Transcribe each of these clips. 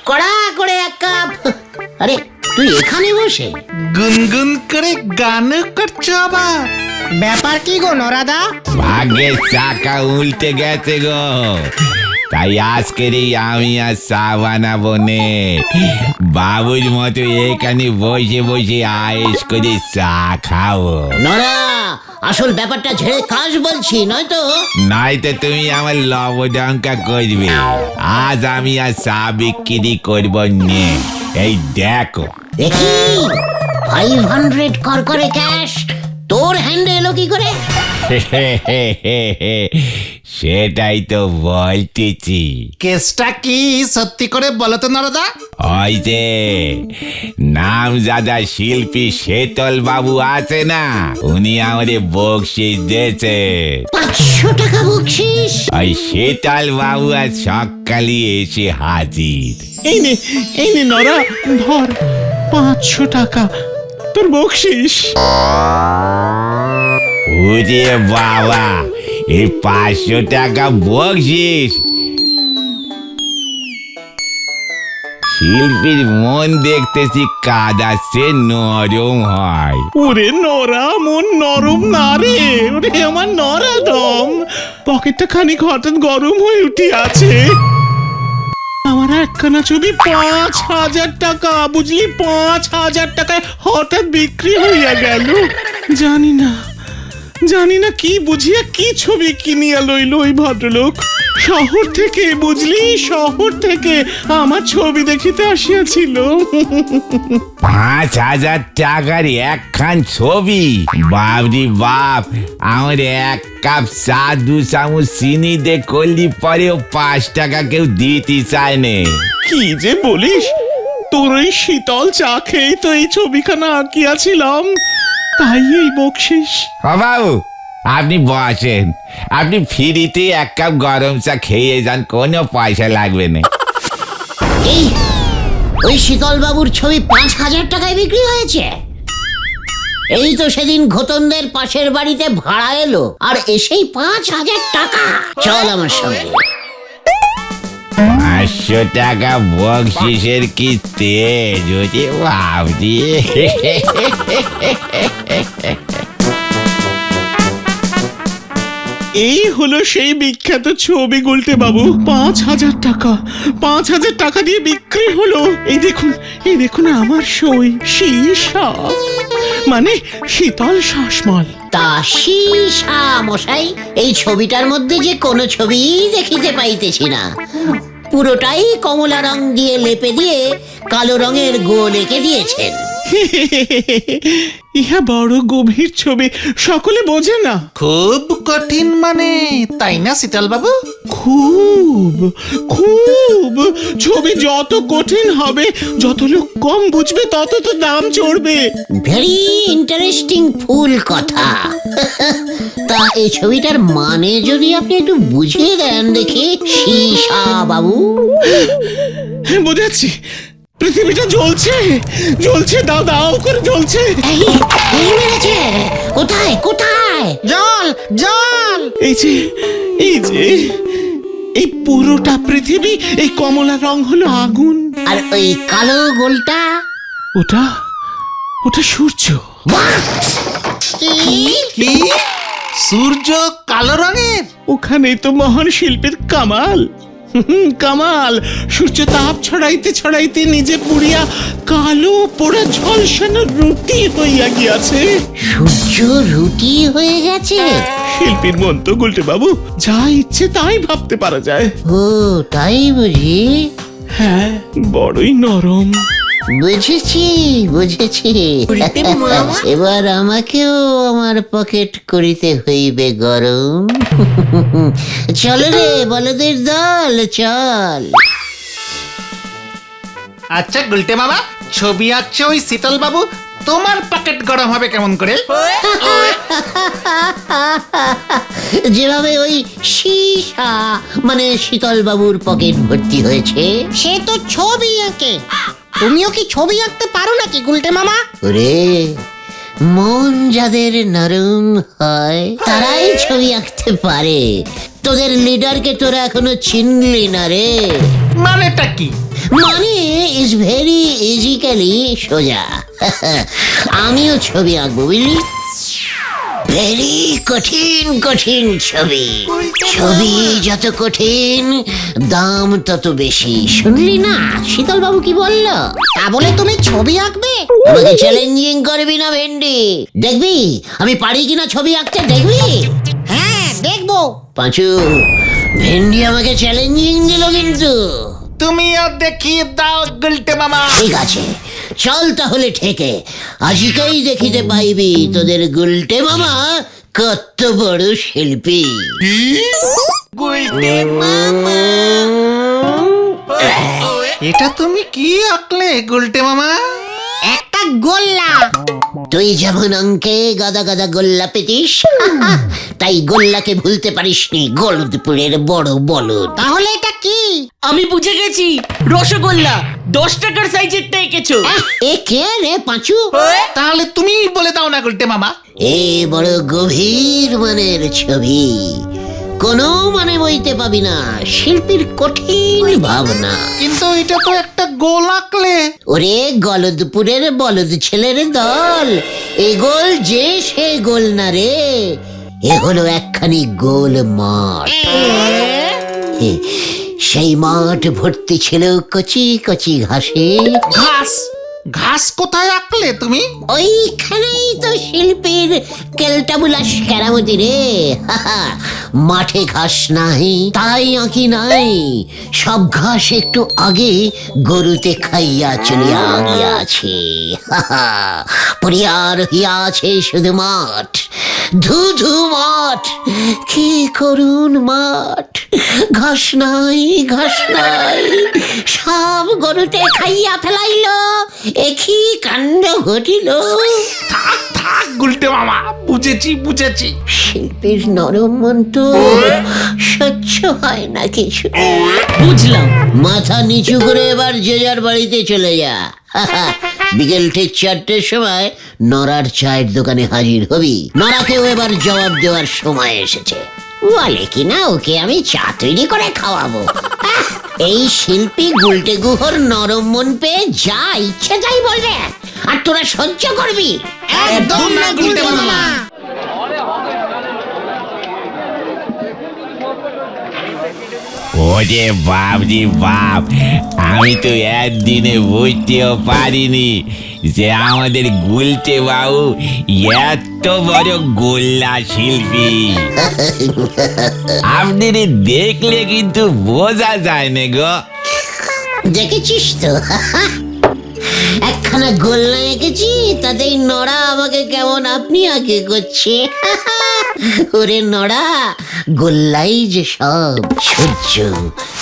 কড়া করে এক কাপ। আরে তুই এখানে বসে গুনগুন করে গান করছো আবার? ব্যাপার কি গো নরাদা? ভাগ্যের চাকা উল্টে গেছে গো, তাই আজকের আমি আর চা বানাবো নে। বাবুর মতো এখানে বসে বসে আয়েস করে চা খাবো। নরা, আসল ব্যাপারটা ঝেড়ে কাজ বলছি, নয়তো নয়তো তুমি আমার লবডঙ্কা করবে। আজ আমি আর চা বিক্রি করবো নে। এই দেখো দেখি 500 করে ক্যাশ তোর হ্যান্ডে এলো কি করে? সেটাই তো বলতেছি। কেসটা কি সত্যি করে বলো তো নরদা? ওই যে নামজাদা শিল্পী শেতল বাবু আছে না, উনি আমাদের বকশিস দিয়েছে। 500 টাকা বকশিস? ওই শেতল বাবু আজ সকালে এসে হাজির। এই নে নরা, ধর 500 টাকা তোর বকশিস। ওরে বাবা, এই 500 টাকা বকশিস! শিল্পীর মন দেখতেছি কাদাচ্ছে নরম হয়। ওরে নরা, মন নরম না রে, ওরে আমার নরা দম। পকেটটা খানিক হঠাৎ গরম হয়ে উঠে আছে। আমার একখানা ছবি 5,000 টাকা, বুঝলি? 5,000 টাকায় হঠাৎ বিক্রি হইয়া গেল। জানি না কি বুঝিয়া কি ছবি কিনিয়া লইল ওই ভদ্রলোক। শহর থেকে, বুঝলি, শহর থেকে আমার ছবি দেখিতে আসিয়াছিল। 5,000 টাকার একখান ছবি? বাপরি বাপ, আমার 1 কাপ চা 2 চামচ চিনি দে করলি পরেও 5 টাকা কেউ দিতে চায় নে। কি যে বলিস, তোর ওই শীতল চা খেয়েই তো এই ছবিখানা আঁকিয়াছিলাম, তাই এই বকশিস। বাবু আপনি বসেন, আপনি ফ্রিতে 1 কাপ গরম চা খেয়ে যান, কোনো পয়সা লাগবে না। এই ওই শীতল বাবুর ছবি 5,000 টাকায় বিক্রি হয়েছে? এই তো সেদিন ঘোতনদের পাশের বাড়িতে ভাড়া এলো আর এসেই 5,000 টাকা। চল আমার সঙ্গে। 500 টাকা বকশিসের কি তেজ হচ্ছে বাবজি! এই হলো সেই বিখ্যাত ছবি গুলটে বাবু। 5,000 টাকা, 5,000 টাকা দিয়ে বিক্রি হলো। এই দেখুন আমার সই, সীসা মানে শীতল শাসমল। তা সীসা মশাই, এই ছবিটার মধ্যে যে কোনো ছবি দেখিতে পাইতেছি না। পুরোটাই কমলা রং দিয়ে লেপে দিয়ে কালো রঙের গোল এঁকে দিয়েছেন। ইহা বড় গভীর ছবি, সকলে বোঝে না। খুব কঠিন মানে, তাই না শীতল বাবু? খুব খুব ছবি যত কঠিন হবে, যত লোক কম বুঝবে, তত তো দাম চড়বে। ভেরি ইন্টারেস্টিং ফুল কথা। তা এই ছবিটার মানে যদি আপনি একটু বুঝিয়ে দেন দেখি সীসা বাবু। বুঝাচ্ছি, পৃথিবীটা জ্বলছে জ্বলছে, দাও দাও করে জ্বলছে। এই মেরেছে। কোথায় কোথায়? জল জল! এই যে এই পুরোটা পৃথিবী, এই কমলা রং হলো আগুন। আর ওই কালো গোলটা? ওটা সূর্য। কি? সূর্য কালো রঙের? ওখানেই তো মহান শিল্পীর কামাল। কামাল, সূর্য তাপ ছড়াইতে ছড়াইতে নিজে পুড়িয়া কালো পোড়া ঝলসানো রুটি হইয়া গিয়াছে। সূর্য রুটি হয়ে গেছে? শিল্পীর মন তো গুলটে বাবু, যা ইচ্ছে তাই ভাবতে পারা যায়। ও তাই বুঝি? হ্যাঁ, বড়ই নরম। বুঝেছি। এবার আমাকেও আমার পকেট করিতে হইবে গরম। চল রে বলদের দল, চল। আচ্ছা গুলটে মামা, ছবি আঁকছে ওই শীতল বাবু, তোমার পকেট গরম হবে কেমন করে? যেভাবে ওই সীসা মানে শীতল বাবুর পকেট ভর্তি হয়েছে। সে তো ছবি আঁকে, তুমিও কি ছবি আঁকতে পারো নাকি গুলটে মামা? ওরে, মন যাদের নরম হয় তারাই ছবি আঁকতে পারে। তোদের লিডারকে তোরা এখনো চিনলি না রে। মানেটা কি? মানে ইজ ভেরি ইজিক্যালি সোজা। আমিও ছবি আঁকবো বুঝলি, ভেরি কঠিন কঠিন ছবি। ছবি যত কঠিন দাম তত বেশি। শুনলি না শীতল বাবু কি বললো? তা বলে তুমি ছবি আঁকবে? আমাকে চ্যালেঞ্জিং করবি না ভেন্ডি, দেখবি আমি পারি কিনা ছবি আঁকতে, দেখবি? হ্যাঁ দেখবো। পাঁচু, ভেন্ডি আমাকে চ্যালেঞ্জিং দিল কিন্তু। তুমিও দেখিয়ে দাও গুলটে মামা। ঠিক আছে চল তাহলে ঠেকে, আজকেই দেখিতে পাইবি তোদের গুলটে মামা কত বড় শিল্পী। এটা তুমি কি আঁকলে গুলটে মামা? একটা গোল্লা। তুই যেমন অঙ্কে গাদা গাদা গোল্লা পেতিস, তাই গোল্লাকে ভুলতে পারিসনি, গলদপুরের বড় বলদ। তাহলে এটা কি? আমি বুঝে গেছি, রসগোল্লা 10 টাকার সাইজেরটা এঁকেছো। এ কে রে পাঁচু? তাহলে তুমি বলে দাও না গুলটে মামা। এ বড় গভীর মানের ছবি, কোনো মানে বইতে পাবি না, শিল্পীর কঠিন ভাবনা। কিন্তু এটা তো একটা গোল আঁকলে। ওরে গলদপুরের বলদ ছেলের দল, এ গোল যে সে গোল না রে, এ হলো একখানি গোল মাঠ। সেই মাঠ ভর্তি ছিল কচি কচি ঘাসে। ঘাস? ঘাস কোথায় আঁকলে তুমি? ওইখানেই তো শিল্পীর কেলটাবুলাস কেরামতি রে। মাঠে ঘাস নাই তাই আঁকি নাই, সব ঘাস একটু আগে গরুতে খাইয়া চলিয়া গিয়াছে। পরিয়ার হইয়া আছে শুধু মাঠ, ধুধু মাঠ, কি করুন মাঠ, ঘাস নাই ঘাস নাই, সব গরুতে খাইয়া ফেলাইল, একই কাণ্ড ঘটিল। থাক থাক গুলটে মামা, বুঝেছি বুঝেছি। শিল্পীর নরম মন তো সহ্য হয় না কিছু। বুঝলাম। মাথা নিচু করে এবার যে যার বাড়িতে চলে যা। বিকেল ঠিক 4টের সময় নরার চায়ের দোকানে হাজির হবি। নরাকেও এবার জবাব দেওয়ার সময় এসেছে। বলে কিনা ওকে আমি চা তৈরি করে খাওয়াবো। এই শিল্পী গুলটে গুহর নরম মন পেয়ে যা ইচ্ছে তাই বলবে, আর তোরা সহ্য করবি। একদম না গুলটে মামা। ওরে বাপ রে বাপ, আমি তো একদিনে বুঝতেও পারিনি যে আমাদের গুলটে বাবু এত বড় গোল্লা শিল্পী। আপনাদের দেখলে কিন্তু বোঝা যায় না গো। দেখেছিস তো একখানা গোল্লা এঁকেছি, তাতেই নড়া আমাকে কেমন আপনি আগে করছে। ওরে নড়া, গোল্লাই যে সব, সূর্য,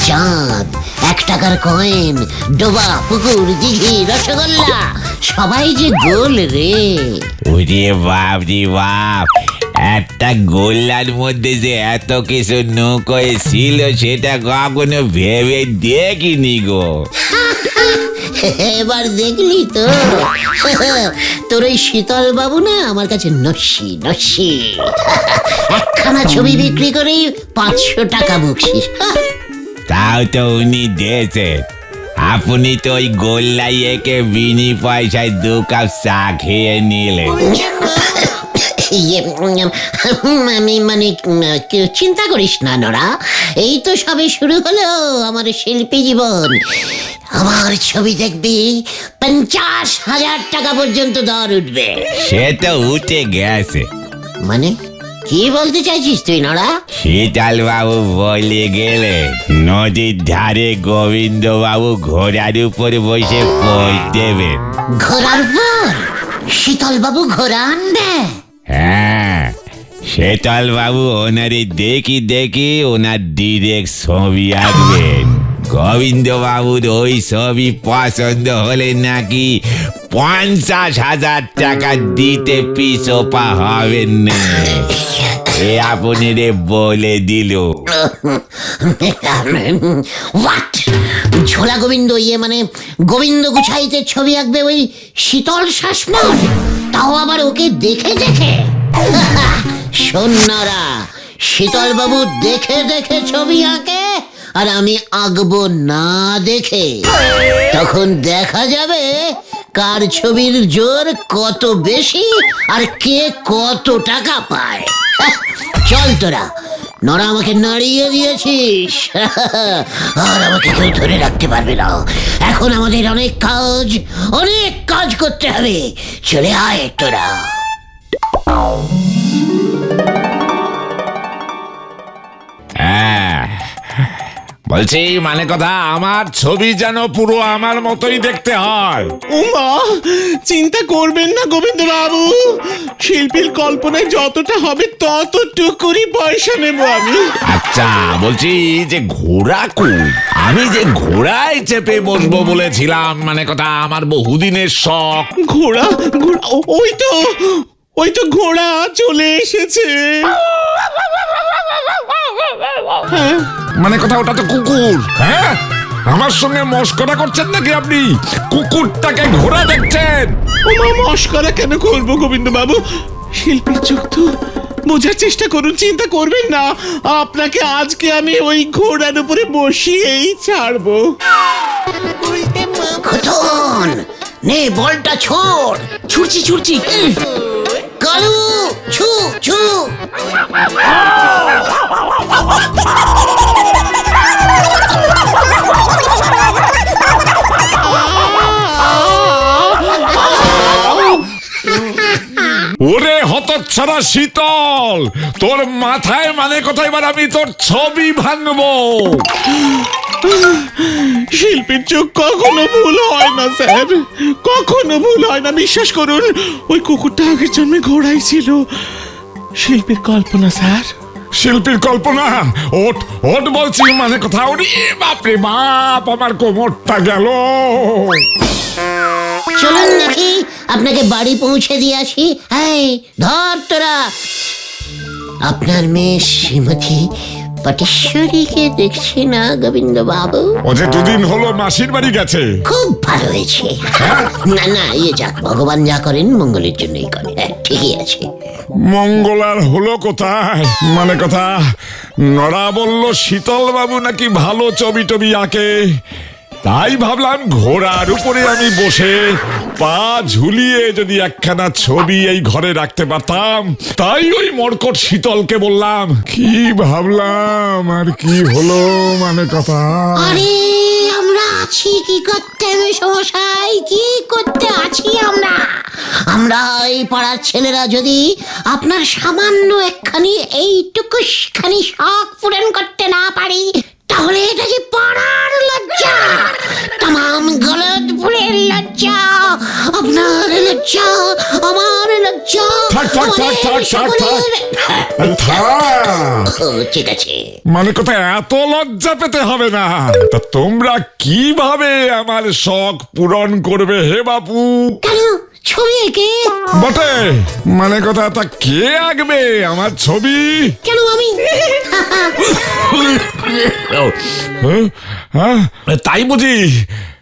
চাঁদ, 1 টাকার কয়েন, ডোবা, পুকুর, দিঘি, রসগোল্লা, সবাই যে গোল রে। ওরে বাপ রে বাপ, একটা গোল্লার মধ্যে যে এত কিছু নৌকোয় ছিল সেটা কখনো ভেবে দেখিনি গো। এবার দেখলি তো, তোর ওই শীতল বাবু না আমার কাছে নস্যি নস্যি, একখানা ছবি বিক্রি করেই 500 টাকা বকশিস। তাও তো উনি দিয়েছেন, আপনি তো ওই গোল্লাই একে বিনি পয়সায় 2 কাপ চা খেয়ে নিলেন। আমি মানে চিন্তা করিস না নরা, এই তো সবে শুরু হলো আমার শিল্পী জীবন। আমার ছবি দেখবি 50,000 টাকা পর্যন্ত দর উঠবে। সে তো উঠে গেছে। মানে কি বলতে চাইছিস তুই নরা? শীতল বাবু বলে গেলে নদীর ধারে গোবিন্দ বাবু ঘোড়ার উপর বসে পোজ দেবেন। ঘোড়ার পর শীতল বাবু ঘোড়া আনবে? হ্যাঁ, শীতল বাবু ওনারে দেখি দেখি ওনার ডিরেক্ট ছবি আঁকবেন। গোবিন্দ বাবুর ওই ছবি পছন্দ হলে নাকি 50,000 টাকা দিতে পিছপা হবেন না, এ আপনি রে বলে দিল। What? ঝোলা গোবিন্দ মানে গোবিন্দ গুছাইতে ছবি আঁকবে ওই শীতল শাসমল, তাও আবার ওকে দেখে দেখে। সন্ন্যারা শীতল বাবু দেখে দেখে ছবি আঁকে আর আমি আঁকবো না দেখে। তখন দেখা যাবে কার ছবির জোর কত বেশি আর কে কত টাকা পায়। চল তোরা, নরা আমাকে নাড়িয়ে দিয়েছিস, আর আমাকে কেউ ধরে রাখতে পারবে না। এখন আমাদের অনেক কাজ করতে হবে। চলে আয় তোরা। হ্যাঁ, বলছি মানে কথা, আমার ছবি যেন পুরো আমার মতোই দেখতে হয়। উমা, চিন্তা করবেন না গোবিন্দ বাবু, শিল্পীর কল্পনায় যতটা হবে ততটুকুরই পয়সা নেব আমি। আচ্ছা, বলছি যে ঘোড়া কই? আমি যে ঘোড়ায় চেপে বসবো বলেছিলাম, মানে কথা আমার বহুদিনের শখ। ঘোড়া ঘোড়া ওই তো ঘোড়া চলে এসেছে। হ্যাঁ, মানে কথা ওটা তো কুকুর। হ্যাঁ, আমার সঙ্গে মস্করা করছেন নাকি আপনি? কুকুরটাকে ঘোড়া দেখছেন? ওমা, মস্করা কেন করবো গোবিন্দ বাবু? শিল্পীর চোখ তো, বোঝার চেষ্টা করুন, চিন্তা করবেন না। আপনাকে আজকে আমি ওই ঘোড়ার উপরে বসিয়েই ছাড়বো। খতন, নে বলটা ছোড়। ছুটছি কালু, ছু ছু। ওরে হতচ্ছাড়া শীতল, তোর মাথায় মানে কথা এবার আমি তোর ছবি ভাঙবো। শিল্পীর চোখ কখনো ভুল হয় না স্যার, কখনো ভুল হয় না, বিশ্বাস করুন। ওই কুকুরটা আগের জন্মে ঘোড়াই ছিল। শিল্পীর কল্পনা স্যার। শিল্পীর কল্পনা? ওঠ ওঠ বলছি, মানে কথা। ওরে বাপরে বাপ, আমার কোমরটা গেল। চলুন দেখি আপনাকে বাড়ি পৌঁছে দিয়ে আসি। এই ধর তোরা। আপনার মেয়ে শ্রীমতী পটেশ্বরীকে দেখছি না গোবিন্দ বাবু? ও যে দুদিন হলো মাসির বাড়ি গেছে। খুব ভালো হয়েছে। না না, যাক, ভগবান যা করেন মঙ্গলের জন্যই করে। ঠিকই আছে। মঙ্গল আর হলো কোথায়? মানে কথা, নড়া বলল শীতল বাবু নাকি ভালো ছবি টবি আঁকে, তাই ভাবলাম ঘোড়ার উপরে আমি বসে পা ঝুলিয়ে যদি একখানা ছবি এই ঘরে রাখতে পারতাম। তাই ওই মরকট শীতলকে বললাম। কি ভাবলাম আর কি হলো, মানে কথা। আরে আমরা আছি কি করতে মশাই, কি করতে আছি আমরা? আমরা এই পাড়ার ছেলেরা যদি আপনার সামান্য একখানি এইটুকুখানি শখ পূরণ করতে না পারি, তাহলে এটা যে পাড়ার লজ্জা, তাম গলদপুরের লজ্জা, আপনার লজ্জা, আমার লজ্জা। ঠিক আছে, মানে কথা, এত লজ্জা পেতে হবে না। তা তোমরা কিভাবে আমার শখ পূরণ করবে হে বাপু? কেন ছবি এঁকে? বটে, মানে কথা, তা কে আঁকবে আমার ছবি? কেন আমি? হ্যাঁ, তাই বুঝি?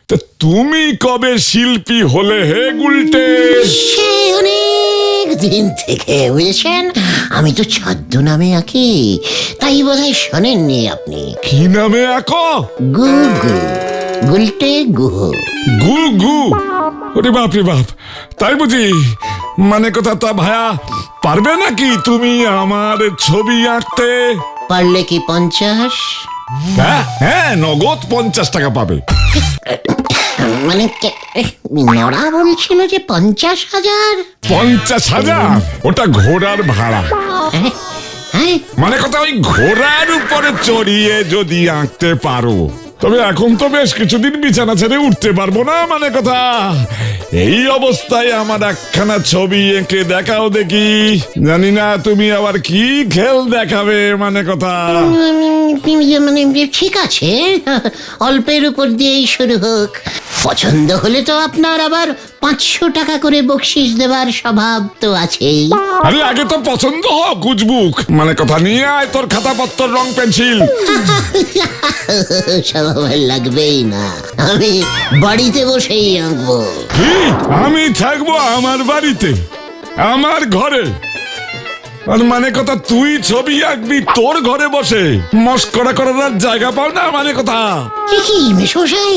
তা তুমি কবে শিল্পী হলে হে গুলটে? সে অনেক দিন থেকে, বুঝেছেন। আমি তো ছদ্মনামে আঁকি, তাই বোধহয় শোনেননি আপনি। কি নামে আঁকো? গুগু, গুলটে গুহ। গু গু? ওরে বাপ রে বাপ, তাই বুঝি? মানে কথা, তা ভায়া পারবে নাকি তুমি আমার ছবি আঁকতে? পারলে কি 50? হ্যাঁ হ্যাঁ, নগদ 50 টাকা পাবে। মানে নড়া বলছিল যে 50,000। 50,000? ওটা ঘোড়ার ভাড়া। হ্যাঁ, মানে কথা, ওই ঘোড়ার উপরে চড়িয়ে যদি আঁকতে পারো, তবে এখন তো বেশ কিছুদিন বিছানা ছেড়ে উঠতে পারবো না। মানে কথা, এই অবস্থায় আমার একখানা ছবি এঁকে দেখাও দেখি। জানি না তুমি আবার কি খেল দেখাবে। মানে কথা, মানে ঠিক আছে, অল্পের উপর দিয়েই শুরু হোক। পছন্দ হলে তো আপনার আবার 500 টাকা করে বকশিস দেবার স্বভাব তো আছেই। আরে আগে তো পছন্দ হোক গুজবুক, মানে কথা নিয়ে আয় তোর খাতাপত্র, রং পেন্সিল। স্বভাব আর লাগবেই না, আমি বাড়িতে বসেই আঁকবো। কি আমি থাকবো আমার বাড়িতে, আমার ঘরে? আর মানে কথা তুই ছবি আঁকবি তোর ঘরে বসে? মস্করা করার জায়গা পাও না, মানে কথা? কি মেশমশাই,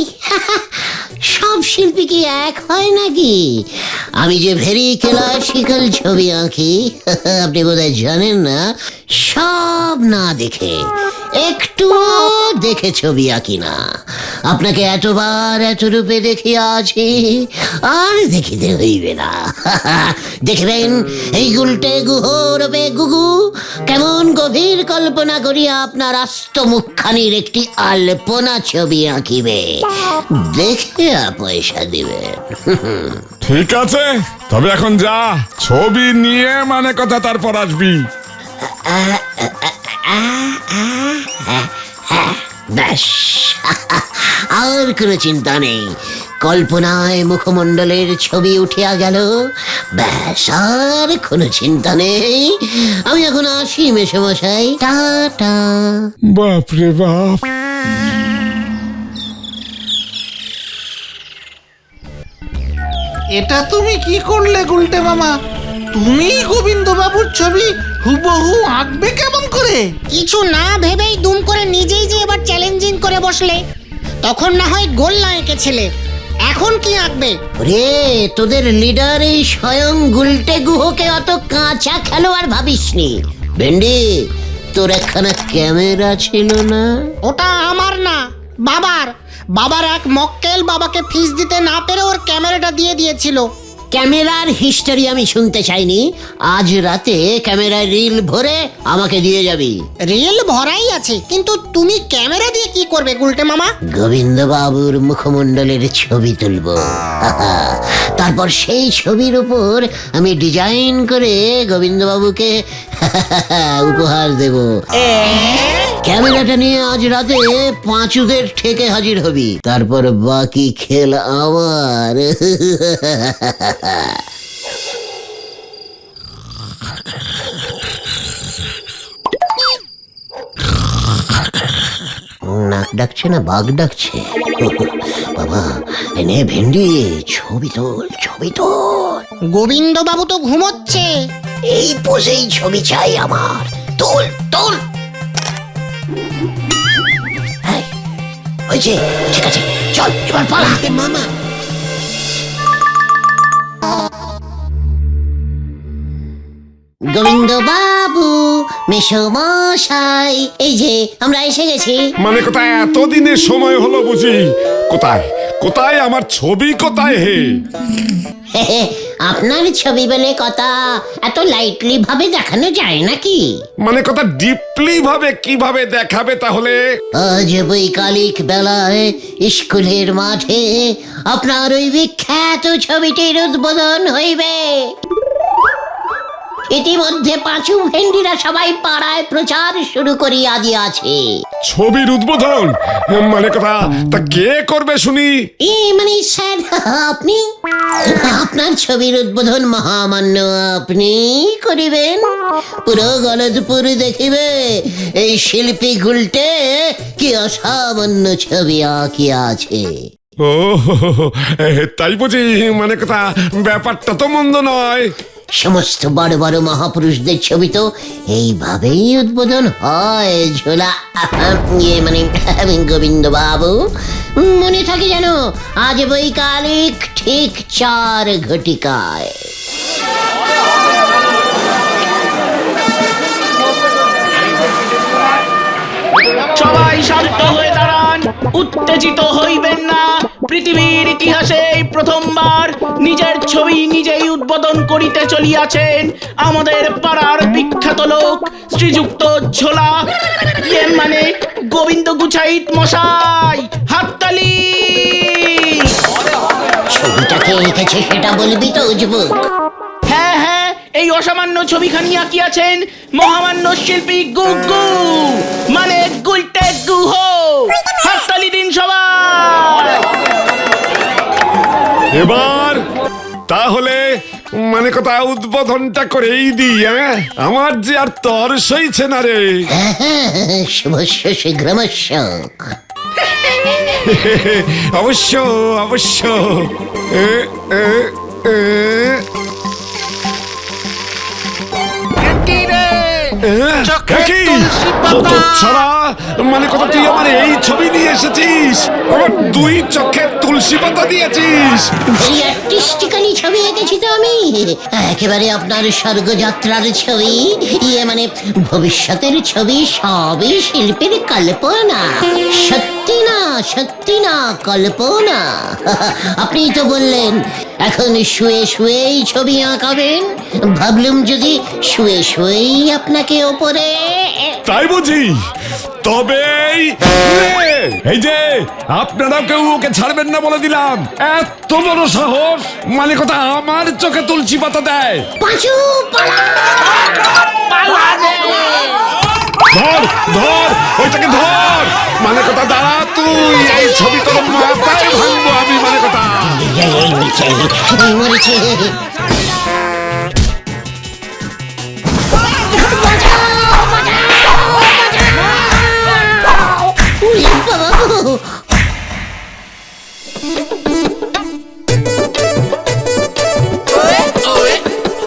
সব শিল্পী কি এক হয় নাকি? আমি যে ভেরি ক্লাসিক্যাল ছবি আঁকি, আপনি বোধহয় জানেন না। সব না দেখে, একটুও দেখে ছবি আঁকি না। আপনাকে এতবার এত রূপে দেখিয়াছি, আর দেখিতে হইবে না। দেখবেন এই গুলটে গুহরূপে গুগু কেমন গভীর কল্পনা করিয়া আপনার আস্ত মুখখানির একটি আলপনা ছবি আঁকিবে, দেখে পয়সা দিবেন। ঠিক আছে, তবে এখন যা, ছবি নিয়ে মানে কথা তারপর আসবি। ব্যাস, আর কোনো চিন্তা নেই। কল্পনায় মুখমণ্ডলের ছবি উঠিয়া গেল, ব্যাস আর কোনো চিন্তা নেই। আমি এখন আসি মেশমশাই, টাটা। বাপরে বাপ, এটা তুমি কি করলে গুলটে মামা? তুমি গোবিন্দ বাবুর ছবি হুবহু আঁকবে কেমন করে? কিছু না ভেবেই দুম করে নিজেই যে এবার চ্যালেঞ্জিং করে বসলে। তখন না হয় গোল্লা এঁকেছিলে, এখন কি আঁকবে? রে, তোদের লিডার এই স্বয়ং গুলটে গুহকে অত কাঁচা খেলোয়াড় ভাবিসনি। ভেন্ডি, তোর একখানা ক্যামেরা ছিল না? ওটা আমার না, বাবার। বাবার এক মক্কেল বাবাকে ফিস দিতে না পেরে ওর ক্যামেরাটা দিয়ে দিয়েছিল। ক্যামেরার হিস্টোরি আমি শুনতে চাইনি। আজ রাতে ক্যামেরার রিল ভরে আমাকে দিয়ে যাবি। রিল ভরাই আছে, কিন্তু তুমি ক্যামেরা দিয়ে কি করবে গুলটে মামা? গোবিন্দ বাবুর মুখমণ্ডলের ছবি তুলবো। তারপর সেই ছবির উপর আমি ডিজাইন করে গোবিন্দ বাবুকে উপহার দেব। ক্যামেরাটা নিয়ে আজ রাতে পাঁচুদের ঠেকে হাজির হবি, তারপর বাকি খেল আমার। নাক ডাকছে না বাঘ ডাকছে? বাবা, এনে ভেন্ডি, ছবি তোল, ছবি তোল। গোবিন্দ বাবু তো ঘুমোচ্ছে। এই পোজেই ছবি চাই আমার। তোল তোল। এই, হয়েছে, ঠিক আছে, চল এবার পালা। মামা, গোবিন্দ বাবু, মেশমশাই, এই যে আমরা এসে গেছি। মানে কথা এতদিনের সময় হলো বুঝি? কোথায় কোথায় আমার ছবি, কোথায় হে? আপনার ছবি বলে কথা, এত লাইটলি ভাবে দেখানো যায় নাকি? মানে কথা ডিপলি ভাবে কিভাবে দেখাবে তাহলে? আজ বৈকালিক বেলায় স্কুলের মাঠে আপনার ওই বিখ্যাত ছবিটির উদ্বোধন হইবে। ইতিমধ্যে পাঁচু ভেন্ডিরা সবাই পাড়ায় প্রচার শুরু করিয়া দিয়াছে। ছবির উদ্বোধন? মানে কথা তা কে করবে শুনি? মানে স্যার, আপনি। আপনার ছবির উদ্বোধন মহামান্য আপনি করিবেন। পুরো গলদপুর দেখিবে এই শিল্পী গুলটে কি অসামান্য ছবি আঁকিয়াছে। ও তাই বুঝি? মানে কথা ব্যাপারটা তো মন্দ নয়। সমস্ত বড় বড় মহাপুরুষদের ছবি তো এইভাবেই উদ্বোধন হয়। ঝোলা মানে গোবিন্দ বাবু, মনে থাকে যেন, আজ বৈকালিক ঠিক 4 ঘটিকায়। সবাই শান্ত হয়ে দাঁড়ান, উত্তেজিত হইবেন না। পৃথিবীর ইতিহাসে এই প্রথমবার নিজের ছবি নিজেই উদ্বোধন করিতে চলিয়াছেন আমাদের পাড়ার বিখ্যাত লোক শ্রীযুক্ত ঝোলা, মানে গোবিন্দ গুছাইত মশাই। হাততালি। ছবিটাকে এঁকেছে সেটা বলবি তো যুবক? হ্যাঁ হ্যাঁ, এই অসামান্য ছবিখানি আঁকিয়াছেন মহামান্য শিল্পী গুগু, মানে গুলটে গুহ। হাততালি দিন সবাই। এবার তাহলে মানে কথা উদ্বোধনটা করেই দিই, হ্যাঁ? আমার যে আর তর সইছে না রে। শুভস্য শীঘ্রমস্য। অবশ্য অবশ্য এ, এ, এ, চোখে কি? তুলসী পাতা। কত ছাড়া মানে কথা তুই আমার এই ছবি নিয়ে এসেছিস, আমার দুই চোখে তুলসী পাতা দিয়েছিস। ভেরি আর্টিস্টিক্যালি ছবি এঁকেছি তো আমি, একেবারে আপনার স্বর্গযাত্রার ছবি, ইয়ে মানে ভবিষ্যতের ছবি, সবই শিল্পীর কল্পনা। সত্যি না কল্পনা। আপনি তো বললেন এখন শুয়ে শুয়েই ছবি আঁকাবেন, ভাবলুম যদি শুয়ে শুয়েই আপনাকে ওপরে। তাই বুঝি? তবেই এই যে আপনারাও কেউ ওকে ছাড়বেন না বলে দিলাম। এত বড় সাহস, মানে কথা আমার চোখে তুলসী পাতা দেয়। পাঁচু পালা। ধর ধর ওইটাকে ধর, মানে কথা দাঁড়া তুই, এই ছবি তোর মাথায় ভাঙবো আমি, মানে কথা। মরেছে। উরে বাবা গো।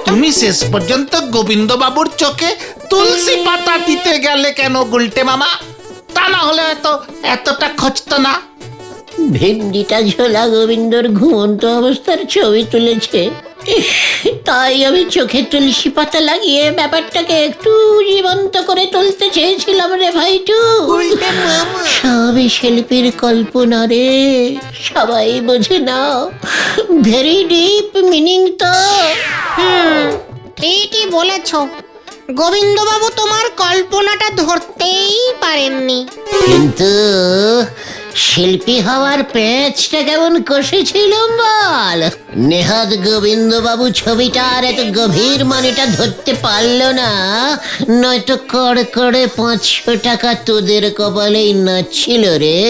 তুমি শেষ পর্যন্ত গোবিন্দ বাবুর চোখে তুলসী পাতা দিতে গেলে কেন গুলটে মামা? তা না হলে হয়তো এতটা খচত না। ভেন্ডিটা ঝোলা গোবিন্দর ঘুমন্ত অবস্থার ছবি তুলেছে, ইস, তাই আমি চোখে তুলসী পাতা লাগিয়ে ব্যাপারটাকে একটু জীবন্ত করে তুলতে চেয়েছিলাম রে ভাইটু। সবই শিল্পীর কল্পনা রে, সবাই বোঝে না। ভেরি ডিপ মিনিং তো। ঠিকই বলেছ, গোবিন্দবাবু তোমার কল্পনাটা ধরতেই পারেননি। কিন্তু শিল্পী হওয়ার পেঁচটা কেমন কষেছিলাম বল। নেহাত গোবিন্দবাবু ছবিটার এত গভীর মানেটা ধরতে পারলো না, নয়তো কড় করে 500 টাকা তোদের কপালেই নাচছিল রে।